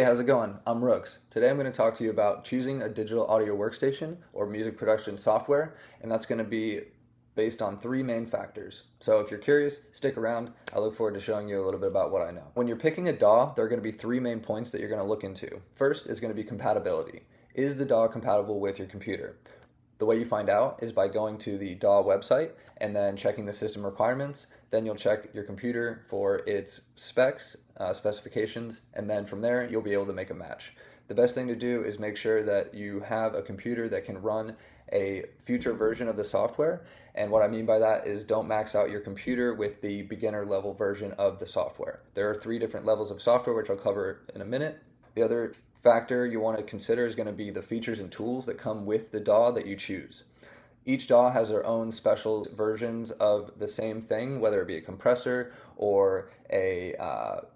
Hey, how's it going? I'm Rooks. Today I'm going to talk to you about choosing a digital audio workstation or music production software, and that's going to be based on three main factors. So if you're curious, stick around. I look forward to showing you a little bit about what I know. When you're picking a DAW, there are going to be three main points that you're going to look into. First is going to be compatibility. Is the DAW compatible with your computer? The way you find out is by going to the D.A.W website and then checking the system requirements. Then you'll check your computer for its specs, specifications, and then from there you'll be able to make a match. The best thing to do is make sure that you have a computer that can run a future version of the software. And what I mean by that is don't max out your computer with the beginner level version of the software. There are three different levels of software, which I'll cover in a minute. The other factor you want to consider is going to be the features and tools that come with the DAW that you choose. Each DAW has their own special versions of the same thing, whether it be a compressor or a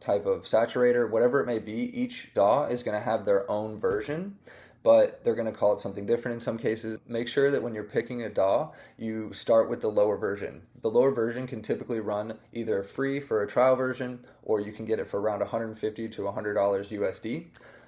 type of saturator, whatever it may be. Each DAW is going to have their own version, but they're going to call it something different in some cases. Make sure that when you're picking a DAW, you start with the lower version. The lower version can typically run either free for a trial version, or you can get it for around $150 to $100 USD.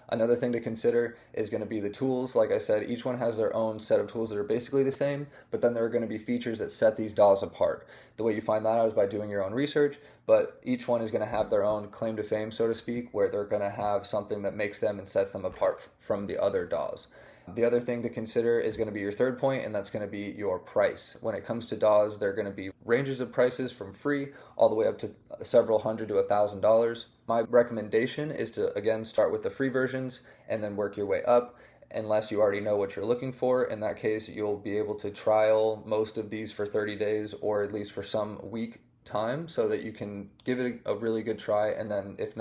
Another thing to consider is going to be the tools. Like I said, each one has their own set of tools that are basically the same, but then there are going to be features that set these DAWs apart. The way you find that out is by doing your own research, but each one is going to have their own claim to fame, so to speak, where they're going to have something that makes them and sets them apart from the other DAWs. The other thing to consider is going to be your third point, and that's going to be your price. When it comes to DAWs, there are going to be ranges of prices from free all the way up to several hundred to $1,000. My recommendation is to, again, start with the free versions and then work your way up. Unless you already know what you're looking for, in that case, you'll be able to trial most of these for 30 days or at least for some week time so that you can give it a really good try. And then if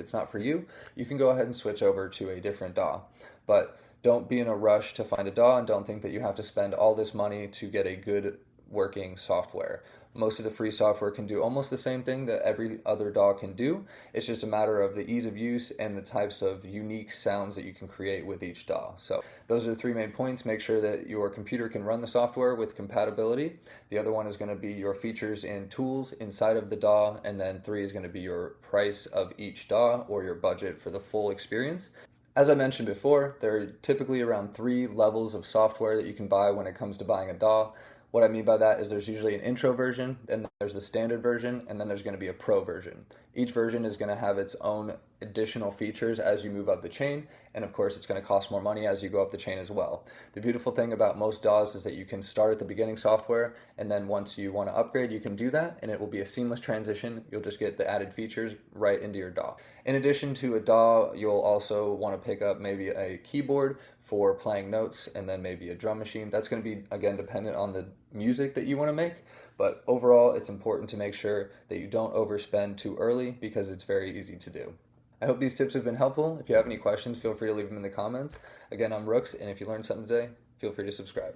it's not for you, you can go ahead and switch over to a different DAW. But don't be in a rush to find a DAW and don't think that you have to spend all this money to get a good working software. Most of the free software can do almost the same thing that every other DAW can do. It's just a matter of the ease of use and the types of unique sounds that you can create with each DAW. So those are the three main points. Make sure that your computer can run the software with compatibility. The other one is going to be your features and tools inside of the DAW. And then three is going to be your price of each DAW or your budget for the full experience. As I mentioned before, there are typically around three levels of software that you can buy when it comes to buying a DAW. What I mean by that is there's usually an intro version, then there's the standard version, and then there's going to be a pro version. Each version is going to have its own additional features as you move up the chain, and of course it's going to cost more money as you go up the chain as well. The beautiful thing about most DAWs is that you can start at the beginning software, and then once you want to upgrade, you can do that, and it will be a seamless transition. You'll just get the added features right into your DAW. In addition to a DAW, you'll also want to pick up maybe a keyboard for playing notes, and then maybe a drum machine. That's going to be, again, dependent on the music that you want to make, but overall it's important to make sure that you don't overspend too early because it's very easy to do. I hope these tips have been helpful. If you have any questions, feel free to leave them in the comments. Again, I'm Rooks, and if you learned something today, feel free to subscribe.